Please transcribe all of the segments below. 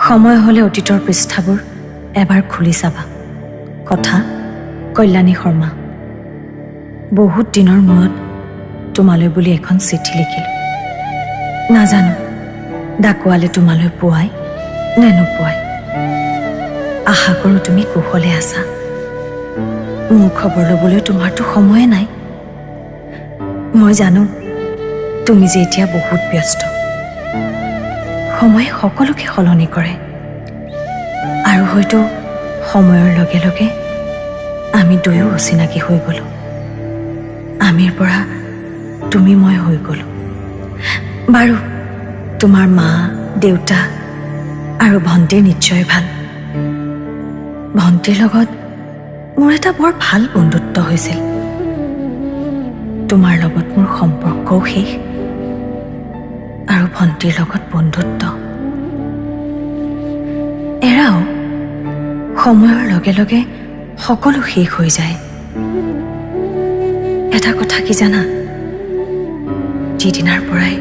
সময় হলে অতীতৰ পৃষ্ঠাবোৰ এবাৰ খুলি চাবা। কথা কল্যাণী শৰ্মা। বহুত দিনৰ মূৰত তোমালৈ বুলি এখন চিঠি লিখিলোঁ। নাজানো ডাকুৱালে তোমালৈ পোৱাই নে নোপোৱাই। আশা কৰোঁ তুমি কুশলে আছা। মোৰ খবৰ ল'বলৈ তোমাৰতো সময়ে নাই। মই জানো তুমি যে এতিয়া বহুত ব্যস্ত। সময়ে সকলোকে সলনি কৰে আৰু হয়তো সময়ৰ লগে লগে আমি দুয়ো অচিনাকি হৈ গ'লো। আমিৰ পৰা তুমি মই হৈ গ'লো। বাৰু তোমাৰ মা দেউতা আৰু ভণ্টিৰ নিশ্চয় ভাল। ভণ্টিৰ লগত মোৰ এটা বৰ ভাল বন্ধুত্ব হৈছিল। তোমাৰ লগত মোৰ সম্পৰ্কও শেষ আৰু ভণ্টিৰ লগত বন্ধুত্ব এৰাও। সময়ৰ লগে লগে সকলো শেষ হৈ যায়। এটা কথা কি জানা, যিদিনাৰ পৰাই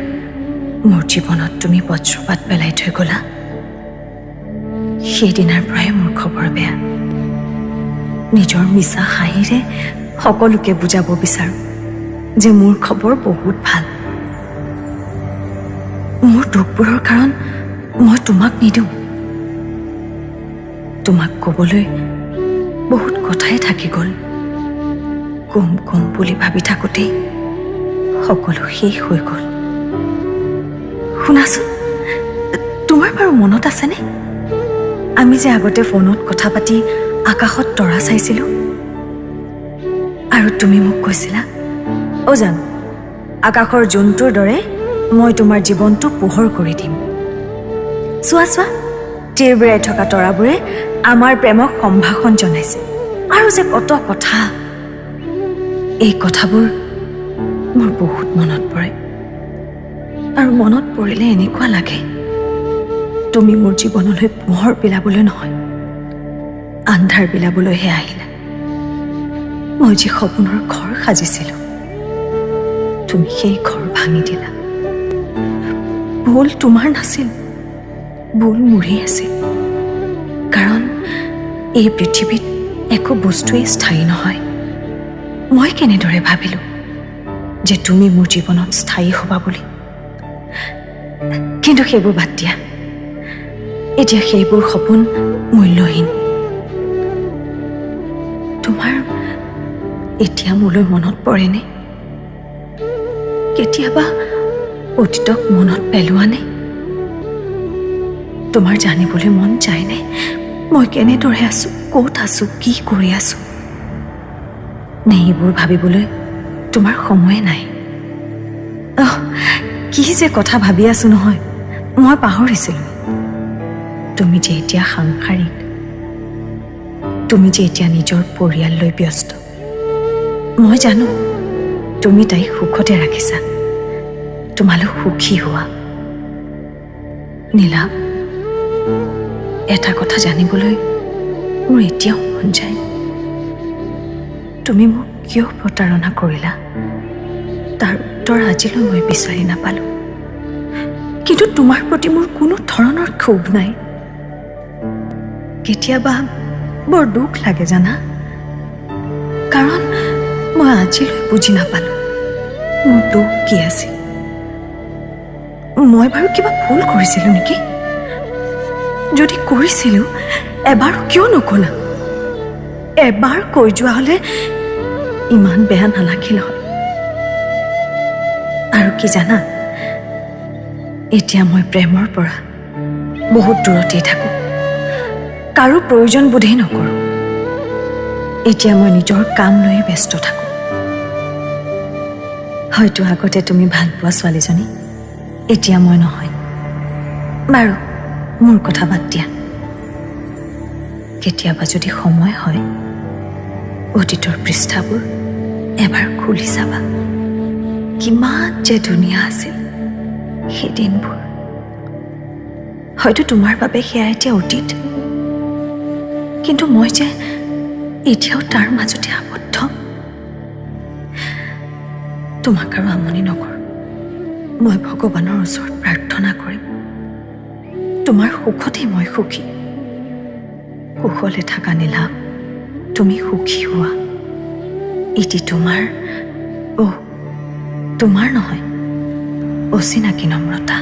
মোৰ জীৱনত তুমি বজ্ৰপাত পেলাই থৈ গ'লা, সেইদিনাৰ পৰাই মোৰ খবৰ বেয়া। নিজৰ মিছা হাঁহিৰে সকলোকে বুজাব বিচাৰোঁ যে মোৰ খবৰ বহুত ভাল। মোৰ দুখবোৰৰ কাৰণ মই তোমাক নিদিওঁ। তোমাক ক'বলৈ বহুত কথাই থাকি গ'ল। কম কম বুলি ভাবি থাকোঁতেই সকলো শেষ হৈ গ'ল। শুনাচোন, তোমাৰ বাৰু মনত আছেনে আমি যে আগতে ফোনত কথা পাতি আকাশত তৰা চাইছিলোঁ আৰু তুমি মোক কৈছিলা, অ' জান আকাশৰ জোনটোৰ দৰে মই তোমাৰ জীৱনটো পোহৰ কৰি দিম। চোৱা চোৱা, টিৰবিৰাই থকা তৰাবোৰে আমাৰ প্ৰেমক সম্ভাষণ জনাইছে। আৰু যে কত কথা। এই কথাবোৰ মোৰ বহুত মনত পৰে আৰু মনত পৰিলে এনেকুৱা লাগে তুমি মোৰ জীৱনলৈ পোহৰ বিলাবলৈ নহয়, আন্ধাৰ বিলাবলৈহে আহিলা। মই যি সপোনৰ ঘৰ সাজিছিলোঁ, তুমি সেই ঘৰ ভাঙি দিলা। ভুল তোমাৰ নাছিল, ভুল মোৰেই আছিল। কাৰণ এই পৃথিৱীত একো বস্তুৱেই স্থায়ী নহয়। মই কেনেদৰে ভাবিলোঁ যে তুমি মোৰ জীৱনত স্থায়ী হ'বা বুলি। কিন্তু সেইবোৰ বাদ দিয়া, এতিয়া সেইবোৰ সপোন মূল্যহীন। তোমাৰ এতিয়া মোলৈ মনত পৰেনে? কেতিয়াবা অতীতক মনত পেলোৱানে? তোমাৰ জানিবলৈ মন যায়নে মই কেনেদৰে আছোঁ, ক'ত আছোঁ, কি কৰি আছোঁ? নে এইবোৰ ভাবিবলৈ তোমাৰ সময়ে নাই? কি যে কথা ভাবি আছোঁ নহয়, মই পাহৰিছিলোঁ। তুমি যে এতিয়া সাংসাৰিক, তুমি যে এতিয়া নিজৰ পৰিয়াল লৈ ব্যস্ত। মই জানো তুমি তাইক সুখতে ৰাখিছা। তোমালোক সুখী হোৱা। নীলাভ, এটা কথা জানিবলৈ মোৰ এতিয়াও মন যায়, তুমি মোক কিয় প্ৰতাৰণা কৰিলা? তাৰ উত্তৰ আজিলৈ মই বিচাৰি নাপালোঁ। কিন্তু তোমাৰ প্ৰতি মোৰ কোনো ধৰণৰ ক্ষোভ নাই। কেতিয়াবা বৰ দুখ লাগে জানা, কাৰণ মই আজিলৈ বুজি নাপালোঁ মোৰ দুখ কি আছিল। মই বাৰু কিবা ভুল কৰিছিলোঁ নেকি? যদি কৰিছিলোঁ এবাৰ কিয় নকলা? এবাৰ কৈ যোৱা হ'লে ইমান বেয়া নালাগিল হয়। আৰু কি জানা, এতিয়া মই প্ৰেমৰ পৰা বহুত দূৰতেই থাকোঁ, কাৰো প্ৰয়োজন বোধেই নকৰোঁ। এতিয়া মই নিজৰ কাম লৈয়ে ব্যস্ত থাকোঁ। হয়তো আগতে তুমি ভাল পোৱা ছোৱালীজনী এতিয়া মই নহয়। বাৰু মোৰ কথা বাদ দিয়া। কেতিয়াবা যদি সময় হয়, অতীতৰ পৃষ্ঠাবোৰ এবাৰ খুলি চাবা। কিমান যে ধুনীয়া আছিল সেই দিনবোৰ। হয়তো তোমাৰ বাবে সেয়া এতিয়া অতীত, কিন্তু মই যে এতিয়াও তাৰ মাজতে আবদ্ধ। তোমাক আৰু আমনি নকৰোঁ। মই ভগৱানৰ ওচৰত প্ৰাৰ্থনা কৰিম তোমাৰ সুখতেই মই সুখী। কুশলে থাকা নীলাভ, তুমি সুখী হোৱা। ইতি তোমাৰ নহয়, অচিনাকি নম্ৰতা।